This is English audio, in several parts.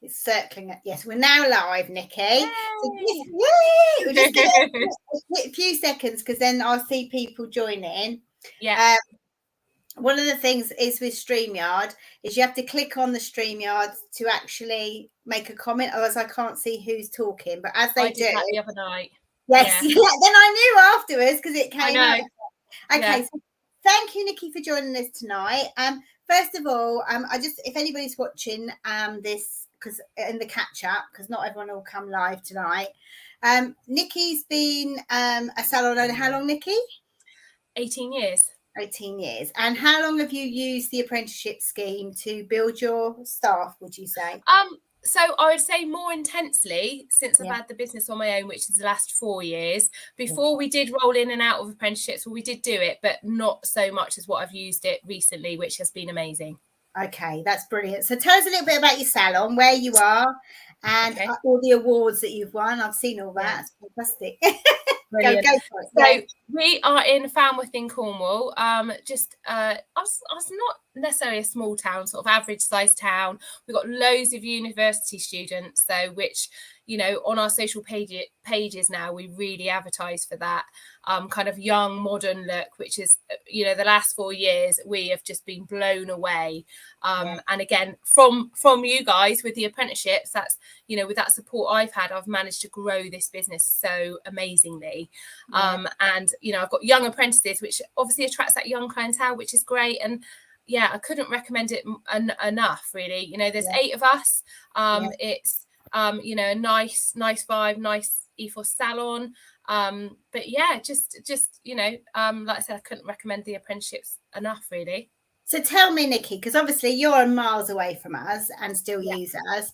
It's circling it. Yes, we're now live, Nikki. Yay! So yay! We'll just give it a few seconds because then I'll see people join in. Yeah. One of the things is with StreamYard is you have to click on the StreamYard to actually make a comment, otherwise I can't see who's talking. But as they did that the other night. Yes, yeah. Then I knew afterwards because it came out. Okay, so thank you, Nikki, for joining us tonight. First of all, I just, if anybody's watching this, because in the catch up, because not everyone will come live tonight. Nikki's been a salon owner. How long, Nikki? 18 years. 18 years. And how long have you used the apprenticeship scheme to build your staff, would you say? So I would say more intensely since I've had the business on my own, which is the last 4 years. Before we did roll in and out of apprenticeships, well, we did do it, but not so much as what I've used it recently, which has been amazing. Okay, that's brilliant. So tell us a little bit about your salon, where you are, and all the awards that you've won. I've seen all that. It's fantastic. Go for it. So we are in Falmouth in Cornwall. Just I was not necessarily a small town, sort of average sized town. We've got loads of university students, so which, you know, on our social pages now, we really advertise for that kind of young, modern look, which is, you know, the last 4 years we have just been blown away. And again, from you guys with the apprenticeships, that's, you know, with that support I've had, I've managed to grow this business so amazingly. And, you know, I've got young apprentices, which obviously attracts that young clientele, which is great. And yeah, I couldn't recommend it enough, really. You know, there's 8 of us. It's, you know, a nice vibe, nice ethos salon. But yeah, just, you know, like I said, I couldn't recommend the apprenticeships enough, really. So tell me, Nikki, because obviously you're miles away from us and still use us.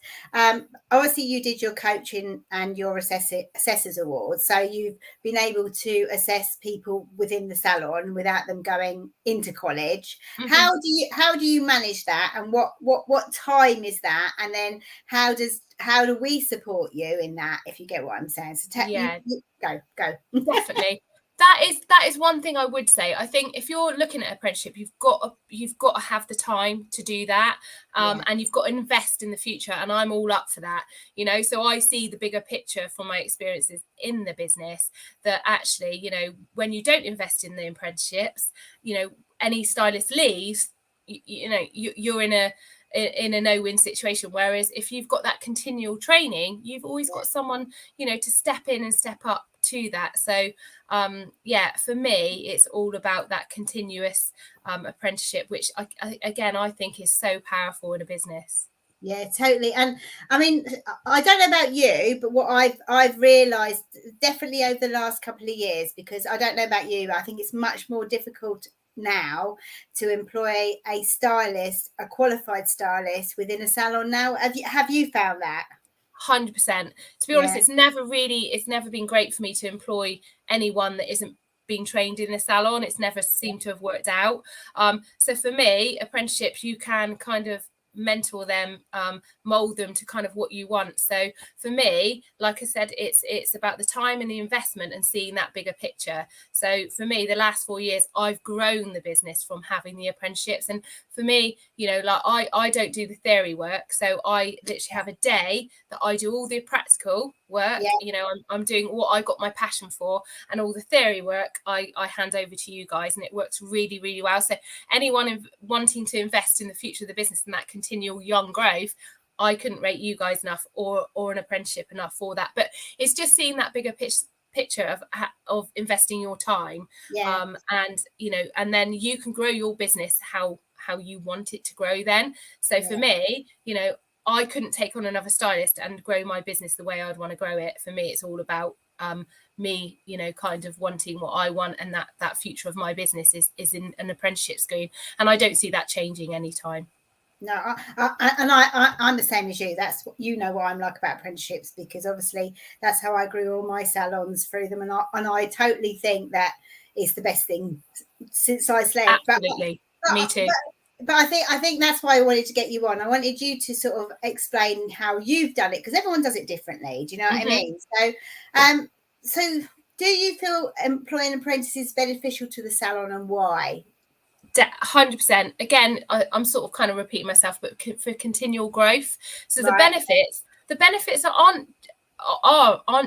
Obviously, you did your coaching and your assessors awards, so you've been able to assess people within the salon without them going into college. How do you manage that, and what time is that, and then how do we support you in that? If you get what I'm saying, so go definitely. That is one thing I would say. I think if you're looking at apprenticeship, you've got to have the time to do that, and you've got to invest in the future. And I'm all up for that, you know. So I see the bigger picture from my experiences in the business. That actually, you know, when you don't invest in the apprenticeships, you know, any stylist leaves, you know, you're in a no-win situation. Whereas if you've got that continual training, you've always got someone, you know, to step in and step up to that. So for me, it's all about that continuous apprenticeship, which I think is so powerful in a business. Yeah, totally. And I mean, I don't know about you, but what I've realized definitely over the last couple of years, because I don't know about you, I think it's much more difficult now to employ a stylist, a qualified stylist within a salon now. Have you found that? 100%. To be honest, it's never been great for me to employ anyone that isn't being trained in the salon. It's never seemed to have worked out. So for me, apprenticeships, you can kind of mentor them, mold them to kind of what you want. So for me, like I said, it's about the time and the investment and seeing that bigger picture. So for me, the last 4 years, I've grown the business from having the apprenticeships. And for me, you know, like I don't do the theory work, so I literally have a day that I do all the practical work. You know, I'm doing what I got my passion for, and all the theory work I hand over to you guys, and it works really, really well. So anyone wanting to invest in the future of the business and that continual young growth, I couldn't rate you guys enough, or an apprenticeship enough for that. But it's just seeing that bigger picture of investing your time, and you know, and then you can grow your business how you want it to grow then. So for me, you know, I couldn't take on another stylist and grow my business the way I'd want to grow it. For me, it's all about me, you know, kind of wanting what I want, and that future of my business is in an apprenticeship scheme, and I don't see that changing anytime. No, I'm the same as you. That's what, you know, what I'm like about apprenticeships, because obviously that's how I grew all my salons through them, and I totally think that it's the best thing since I left. Absolutely, me too. But I think that's why I wanted to get you on. I wanted you to sort of explain how you've done it, because everyone does it differently. Do you know what I mean? So do you feel employing apprentices beneficial to the salon, and why? 100%. Again, I'm sort of kind of repeating myself, but for continual growth. So the benefits aren't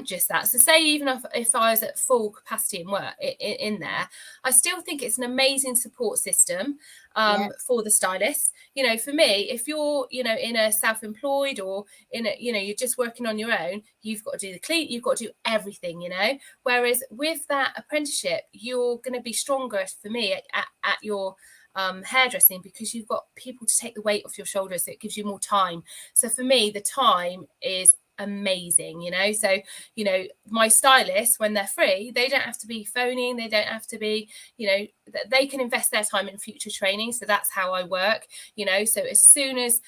just that. So say even if I was at full capacity in work in there, I still think it's an amazing support system for the stylists. You know, for me, if you're, you know, in a self-employed or in a, you know, you're just working on your own, you've got to do the clean, you've got to do everything, you know. Whereas with that apprenticeship, you're going to be stronger for me at your hairdressing, because you've got people to take the weight off your shoulders, so it gives you more time. So for me, the time is amazing, you know. So, you know, my stylists, when they're free, they don't have to be phoning, they don't have to be, you know, they can invest their time in future training. So that's how I work, you know. So as soon as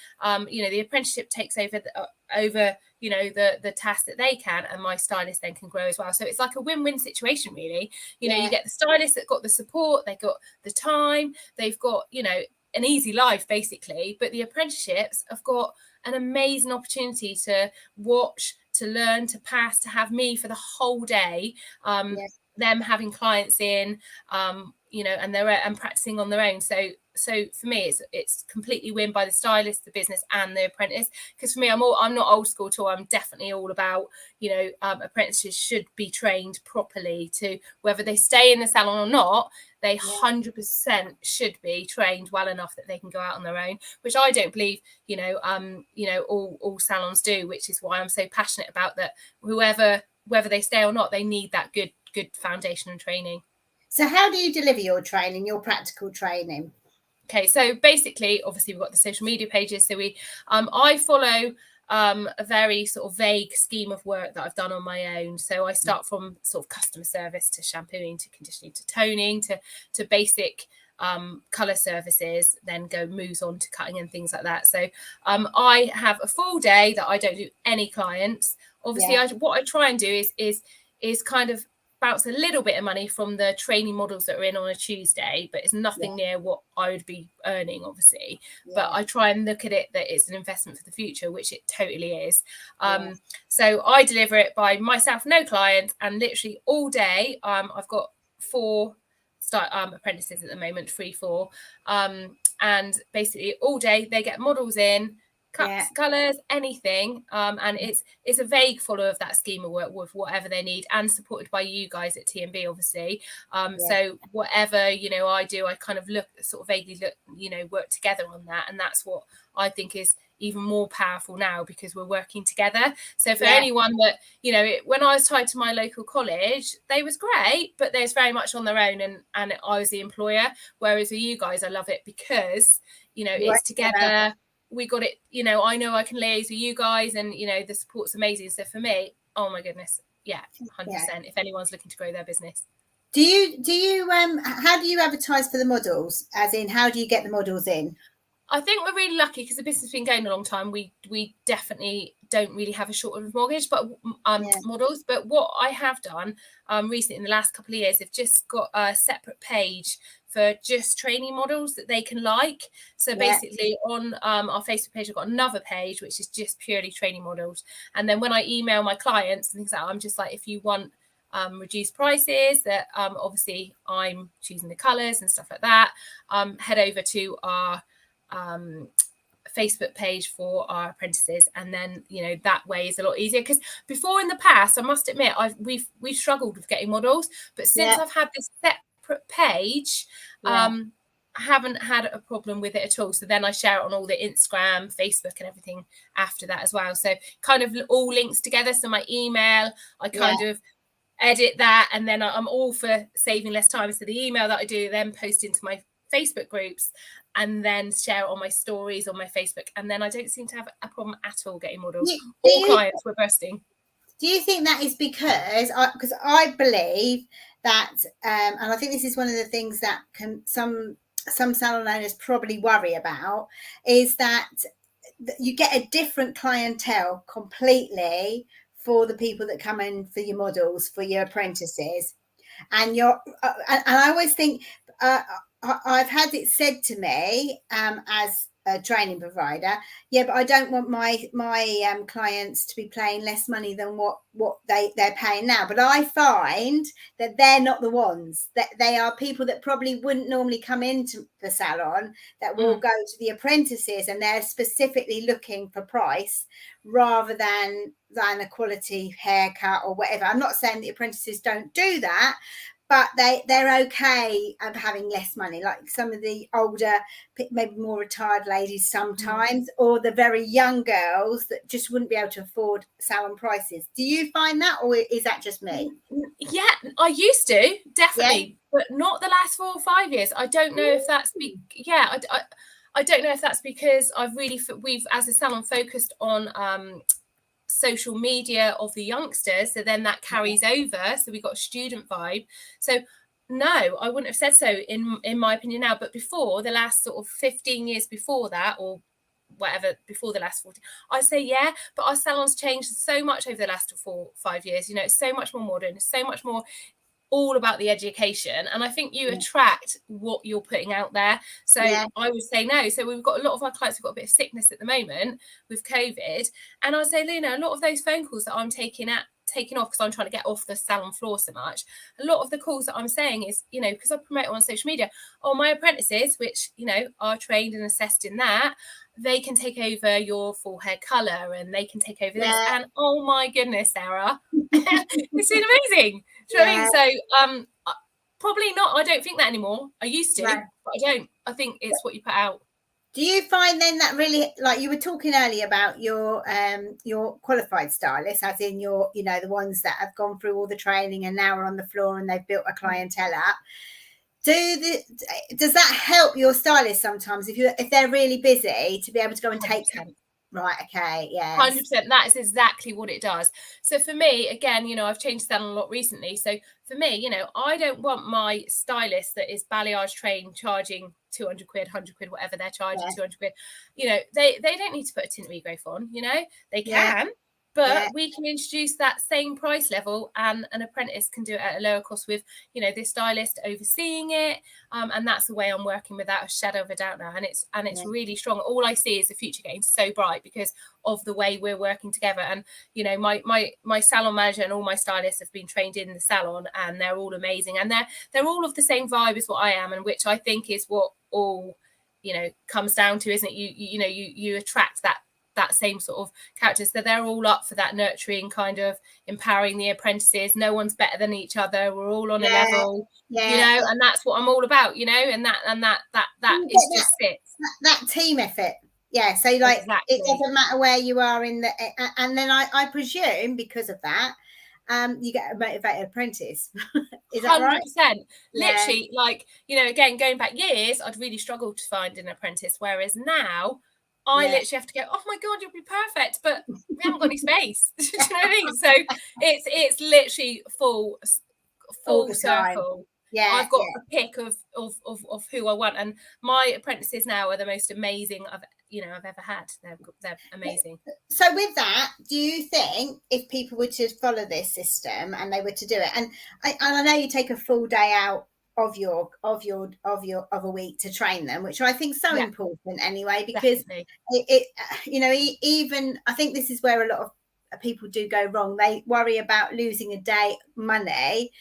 you know, the apprenticeship takes over you know, the task that they can, and my stylist then can grow as well. So it's like a win-win situation, really. You know, you get the stylist that got the support, they got the time, they've got, you know, an easy life basically, but the apprenticeships have got an amazing opportunity to watch, to learn, to pass, to have me for the whole day, them having clients in, you know, and practicing on their own. So for me, it's completely win by the stylist, the business, and the apprentice. Because for me, I'm not old school at all. I'm definitely all about, you know, apprentices should be trained properly to, whether they stay in the salon or not, they 100% should be trained well enough that they can go out on their own, which I don't believe, you know, all salons do, which is why I'm so passionate about that. Whether they stay or not, they need that good foundation and training. So how do you deliver your training, your practical training? Okay, so basically, obviously, we've got the social media pages. So I follow a very sort of vague scheme of work that I've done on my own. So I start from sort of customer service to shampooing to conditioning to toning to basic color services, then moves on to cutting and things like that. So I have a full day that I don't do any clients. Obviously, what I try and do is kind of bounce a little bit of money from the training models that are in on a Tuesday, but it's nothing near what I would be earning, obviously. But I try and look at it that it's an investment for the future, which it totally is. So I deliver it by myself, no clients, and literally all day. I've got 4 apprentices at the moment, 4, and basically all day they get models in, cuts, colours, anything, and it's a vague follow of that scheme of work with whatever they need, and supported by you guys at TMB, obviously. So whatever, you know, I do, I kind of vaguely look, you know, work together on that, and that's what I think is even more powerful now, because we're working together. So for anyone that, you know, when I was tied to my local college, they was great, but they're very much on their own, and I was the employer. Whereas with you guys, I love it because, you know, it's together. We got it, you know, I know I can liaise with you guys, and, you know, the support's amazing. So for me, oh my goodness, 100%. If anyone's looking to grow their business. Do you how do you advertise for the models? As in, how do you get the models in? I think we're really lucky because the business has been going a long time. We definitely don't really have a shortage of mortgage, but models. But what I have done recently in the last couple of years, I've just got a separate page for just training models that they can like. So basically on our Facebook page, I've got another page which is just purely training models. And then when I email my clients and things like that, I'm just like, if you want reduced prices, that obviously I'm choosing the colours and stuff like that, head over to our Facebook page for our apprentices, and then, you know, that way is a lot easier. Because before, in the past, I must admit, we've struggled with getting models, but since I've had this separate page, I haven't had a problem with it at all. So then I share it on all the Instagram, Facebook, and everything after that as well. So kind of all links together. So my email, I kind of edit that, and then I'm all for saving less time. So the email that I do then post into my Facebook groups, and then share it on my stories on my Facebook, and then I don't seem to have a problem at all getting models. All clients were bursting. Do you think that is because I believe that, and I think this is one of the things that some salon owners probably worry about, is that you get a different clientele completely for the people that come in for your models, for your apprentices, and I always think. I've had it said to me as training provider. Yeah, but I don't want my clients to be paying less money than what they're paying now. But I find that they're not the ones, that they are people that probably wouldn't normally come into the salon, that will go to the apprentices, and they're specifically looking for price rather than a quality haircut or whatever. I'm not saying the apprentices don't do that, but they're okay of having less money, like some of the older, maybe more retired ladies sometimes, or the very young girls that just wouldn't be able to afford salon prices. Do you find that, or is that just me? Yeah, I used to, definitely, but not the last 4 or 5 years. I don't know if that's I don't know if that's because we've as a salon focused on social media of the youngsters, so then that carries over, so we got a student vibe. So no, I wouldn't have said so in my opinion now, but before, the last sort of 15 years before that, or whatever, before the last 40, I say yeah. But our salon's changed so much over the last 4 or 5 years. You know, it's so much more modern, it's so much more all about the education, and I think you attract what you're putting out there. So I would say no. So we've got a lot of our clients who've got a bit of sickness at the moment with COVID, and I would say, Luna, a lot of those phone calls that I'm taking off, because I'm trying to get off the salon floor so much, a lot of the calls that I'm saying is, you know, because I promote on social media, my apprentices, which, you know, are trained and assessed in that, they can take over your full hair color, and they can take over this, and oh my goodness, Sarah, it's been amazing. Do you know what I mean? So probably not. I don't think that anymore. I used to, but I don't. I think it's what you put out. Do you find then that really, like you were talking earlier about your qualified stylists, as in your, you know, the ones that have gone through all the training and now are on the floor and they've built a clientele up. Does that help your stylists sometimes if they're really busy to be able to go and 100%. take? Right, okay, yeah. 100%. That is exactly what it does. So for me, again, you know, I've changed salon a lot recently. So for me, you know, I don't want my stylist that is balayage trained charging 200 quid, 100 quid, whatever they're charging, 200 quid. You know, they don't need to put a tint regrowth on, you know, they can. But we can introduce that same price level, and an apprentice can do it at a lower cost with, you know, this stylist overseeing it. And that's the way I'm working, without a shadow of a doubt now. And it's really strong. All I see is the future getting so bright because of the way we're working together. And, you know, my salon manager and all my stylists have been trained in the salon, and they're all amazing. And they're all of the same vibe as what I am, and which I think is what all, you know, comes down to, isn't it? You know, you attract that same sort of characters, so they're all up for that nurturing kind of empowering the apprentices. No one's better than each other, we're all on a level, you know, and that's what I'm all about, you know, and that is just it, that team effort. So like it doesn't matter where you are in the, and then I presume because of that you get a motivated apprentice. Is that 100%, right? Literally, like, you know, again, going back years, I'd really struggled to find an apprentice, whereas now I literally have to go, oh my God, you'll be perfect, but we haven't got any space. Do you know what I mean? So it's literally full circle. I've got a pick of who I want, and my apprentices now are the most amazing I've ever had. They're amazing. So with that, do you think if people were to follow this system and they were to do it, and I know you take a full day out of a week to train them, which I think is so important anyway, because it you know, even I think this is where a lot of people do go wrong. They worry about losing a day money,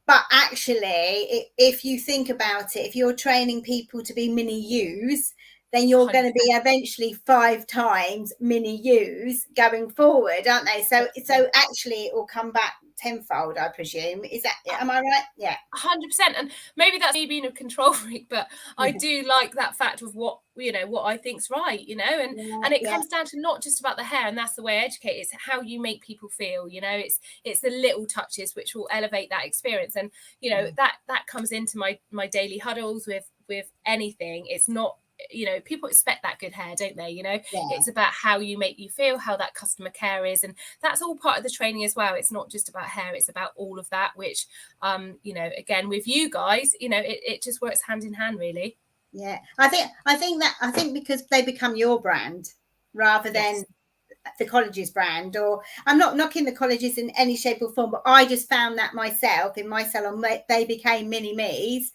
but actually if you think about it, if you're training people to be mini yous, then you're 100%. Going to be eventually 5 times mini yous going forward, aren't they? So actually it will come back tenfold, I presume. Is that, am I right? Yeah, 100%. And maybe that's me being a control freak, but I do like that fact of what, you know, what I think's right, you know, and it comes down to not just about the hair, and that's the way I educate. It's how you make people feel, you know, it's the little touches which will elevate that experience. And, you know, that comes into my daily huddles with anything. It's not, you know, people expect that good hair, don't they? You know, it's about how you make you feel, how that customer care is, and that's all part of the training as well. It's not just about hair, it's about all of that, which you know, again, with you guys, you know, it just works hand in hand, really. I think because they become your brand rather than the college's brand, or I'm not knocking the colleges in any shape or form, but I just found that myself in my salon, they became mini me's,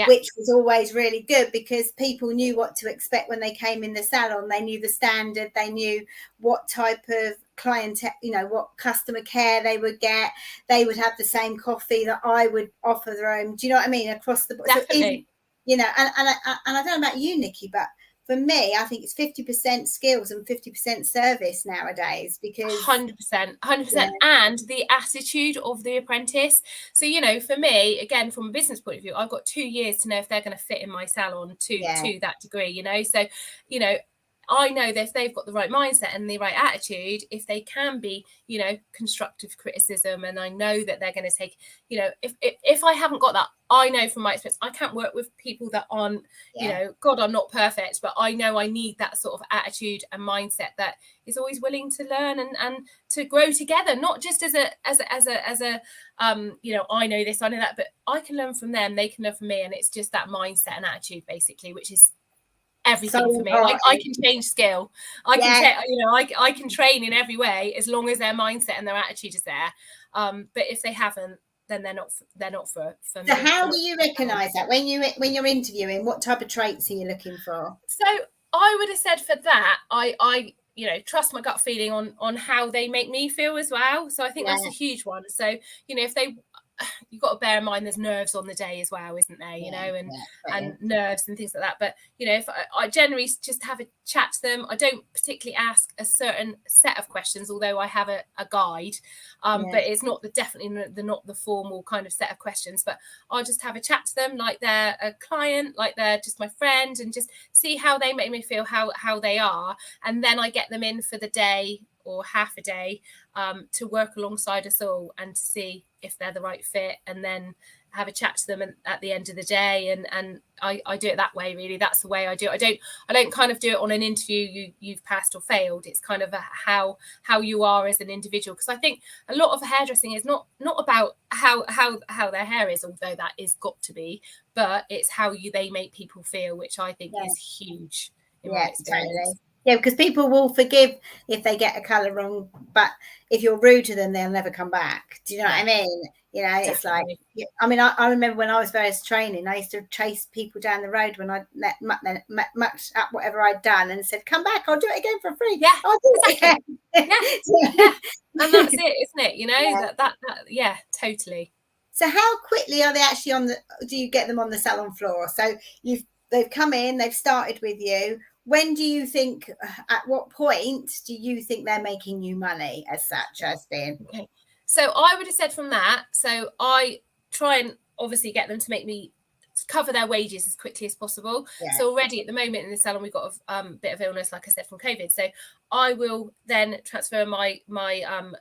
which was always really good because people knew what to expect when they came in the salon. They knew the standard, they knew what type of clientele, you know, what customer care they would get. They would have the same coffee that I would offer them. Do you know what I mean? Across the board. Definitely. So you know, and I don't know about you, Nikki, but for me, I think it's 50% skills and 50% service nowadays, because 100%, and the attitude of the apprentice. So, you know, for me, again, from a business point of view, I've got 2 years to know if they're going to fit in my salon to that degree, you know. So, you know, I know that if they've got the right mindset and the right attitude, if they can be, you know, constructive criticism, and I know that they're going to take, you know, if I haven't got that, I know from my experience, I can't work with people that aren't, you know, God, I'm not perfect, but I know I need that sort of attitude and mindset that is always willing to learn and to grow together, not just as a you know, I know this, I know that, but I can learn from them, they can learn from me, and it's just that mindset and attitude basically, which is everything for me. I can change skill. I can you know, I can train in every way as long as their mindset and their attitude is there. But if they haven't, then they're not for me. So how do you recognize that when you're interviewing? What type of traits are you looking for? So I would have said for that, I you know, trust my gut feeling on how they make me feel as well. So I think that's a huge one. So, you know, if they, you've got to bear in mind there's nerves on the day as well, isn't there, you know, and nerves and things like that. But, you know, if I generally just have a chat to them, I don't particularly ask a certain set of questions, although I have a guide, but it's not not the formal kind of set of questions, but I'll just have a chat to them like they're a client, like they're just my friend, and just see how they make me feel, how they are. And then I get them in for the day or half a day to work alongside us all and to see if they're the right fit, and then have a chat to them at the end of the day. And I do it that way, really. That's the way I do it. I don't kind of do it on an interview, you've passed or failed. It's kind of how you are as an individual, because I think a lot of hairdressing is not about how their hair is, although that is got to be, but it's how they make people feel, which I think is huge in my experience. Totally. Yeah, because people will forgive if they get a colour wrong, but if you're rude to them, they'll never come back. Do you know what I mean? You know, it's definitely. Like, I mean, I remember when I was first training, I used to chase people down the road when I mucked up whatever I'd done, and said, "Come back, I'll do it again for free." Yeah, I'll do it again. And that's it, isn't it? You know, that totally. So how quickly are they actually do you get them on the salon floor? So they've come in, they've started with you. When do you think, at what point do you think they're making you money as such, as being? Okay. So I would have said from that, so I try and obviously get them to make me cover their wages as quickly as possible. So already at the moment in the salon, we've got a bit of illness, like I said, from COVID. So I will then transfer my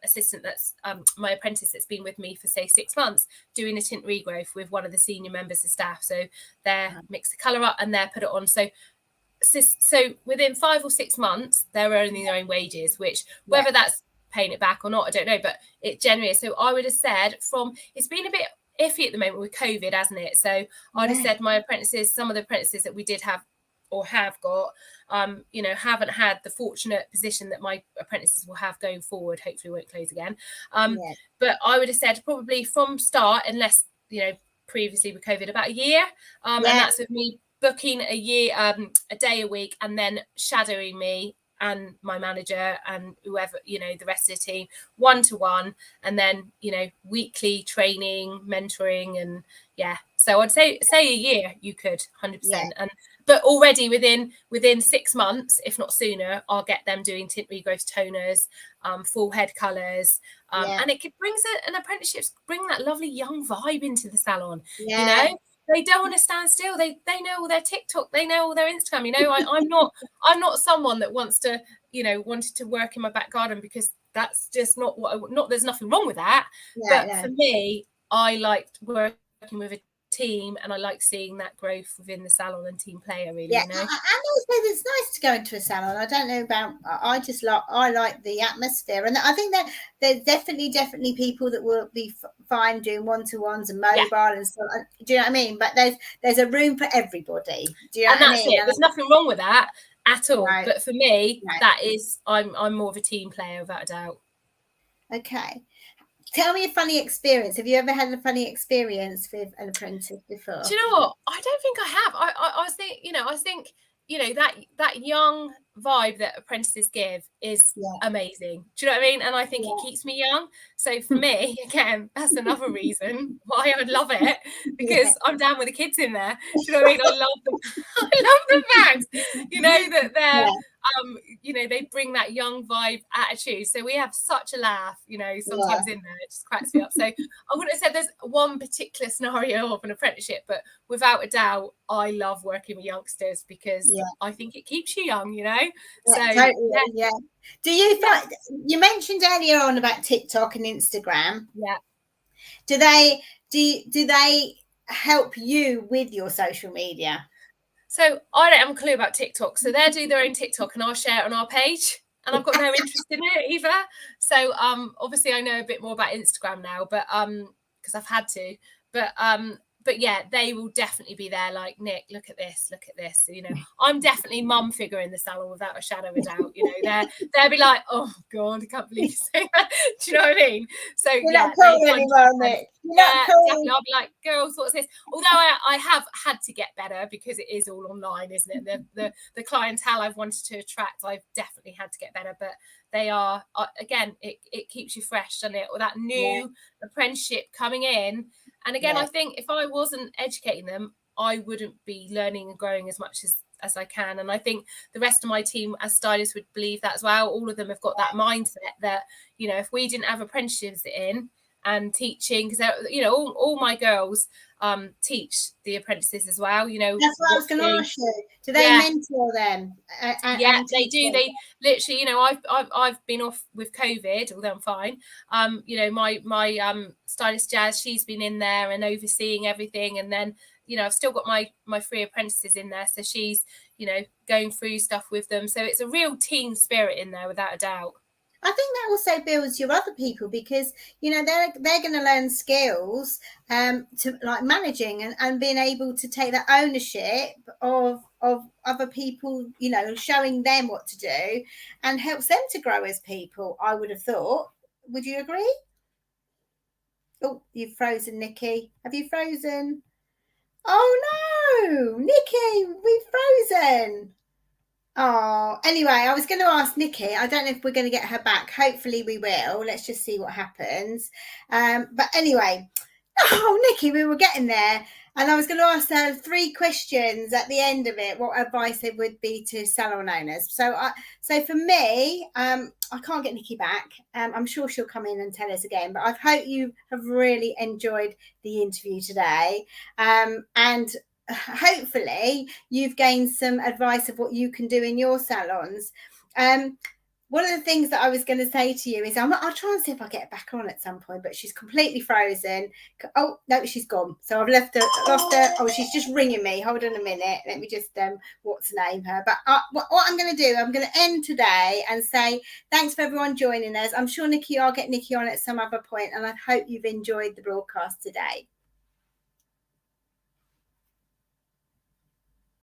assistant, that's my apprentice, that's been with me for say 6 months, doing a tint regrowth with one of the senior members of staff. So they're mix the colour up and they're put it on. So within 5 or 6 months, they're earning their own wages, which whether that's paying it back or not, I don't know, but it generally is. So I would have said it's been a bit iffy at the moment with COVID, hasn't it? So I'd have said my apprentices, some of the apprentices that we did have or have got, you know, haven't had the fortunate position that my apprentices will have going forward. Hopefully won't close again. But I would have said probably from start, unless, you know, previously with COVID, about a year. And that's with me booking a year, a day a week, and then shadowing me and my manager and whoever, you know, the rest of the team, 1-to-1, and then, you know, weekly training, mentoring, and so I'd say a year you could 100%. And but already within 6 months, if not sooner, I'll get them doing tint regrowth, toners, full head colours, and it brings an apprenticeship, bring that lovely young vibe into the salon. You know, they don't want to stand still. They know all their TikTok, they know all their Instagram. You know, I'm not someone that wanted to work in my back garden, because that's just not what there's nothing wrong with that. But for me, I liked working with a team, and I like seeing that growth within the salon and team player, really. You know, and also it's nice to go into a salon. I don't know about, I like the atmosphere, and I think that there's definitely people that will be fine doing 1-to-1s and mobile and so on. Do you know what I mean? But there's a room for everybody. Do you know what I mean? There's nothing wrong with that. at all. Right. But for me, Right. that is, I'm more of a team player without a doubt. Okay. Tell me a funny experience. Have you ever had a funny experience with an apprentice before? Do you know what? I don't think I have. I think, that young vibe that apprentices give is amazing. Do you know what I mean? And I think it keeps me young. So for me, again, that's another reason why I love it, because I'm down with the kids in there. Do you know what I mean? I love them. I love the fact, that they're, they bring that young vibe attitude. So we have such a laugh, sometimes in there. It just cracks me up. So I wouldn't have said there's one particular scenario of an apprenticeship, but without a doubt, I love working with youngsters because I think it keeps you young, So totally, Do you find, you mentioned earlier on about TikTok and Instagram? Yeah. Do they help you with your social media? So I don't have a clue about TikTok. So they do their own TikTok and I'll share it on our page. And I've got no interest in it either. So obviously I know a bit more about Instagram now, but because I've had to. But yeah, they will definitely be there like, Nick, look at this. I'm definitely mum figure in the salon without a shadow of a doubt. They'll be like, oh God, I can't believe you say that. Do you know what I mean? So You're yeah, not cool anymore, Nick. definitely. I'll be like, girls, what's this? Although I have had to get better because it is all online, isn't it? The clientele I've wanted to attract, I've definitely had to get better. But they are, again, it keeps you fresh, doesn't it? Or that new apprenticeship coming in. And again, I think if I wasn't educating them, I wouldn't be learning and growing as much as I can. And I think the rest of my team as stylists would believe that as well. All of them have got that mindset that, if we didn't have apprenticeships in and teaching, because, all my girls teach the apprentices as well. That's what I was going to ask you. Do they mentor them? They do. They literally, I've been off with COVID, although I'm fine. My stylist Jazz, she's been in there and overseeing everything, and then I've still got my 3 apprentices in there, so she's going through stuff with them. So it's a real team spirit in there, without a doubt. I think that also builds your other people because they're going to learn skills to like managing and being able to take that ownership of other people, showing them what to do, and helps them to grow as people. I would have thought. Would you agree? Oh, you've frozen, Nikki. Have you frozen? Oh no, Nikki, we've frozen. Oh, anyway, I was going to ask Nikki. I don't know if we're going to get her back. Hopefully we will. Let's just see what happens. But anyway, Nikki, we were getting there. And I was going to ask her 3 questions at the end of it, what advice it would be to salon owners. So for me, I can't get Nikki back. I'm sure she'll come in and tell us again. But I hope you have really enjoyed the interview today. And hopefully you've gained some advice of what you can do in your salons. One of the things that I was going to say to you is I'll try and see if I get her back on at some point, but she's completely frozen. Oh no, she's gone. So I've lost her. Oh, she's just ringing me. Hold on a minute. Let me just name her. But what I'm going to do, I'm going to end today and say thanks for everyone joining us. I'm sure Nikki, I'll get Nikki on at some other point, and I hope you've enjoyed the broadcast today.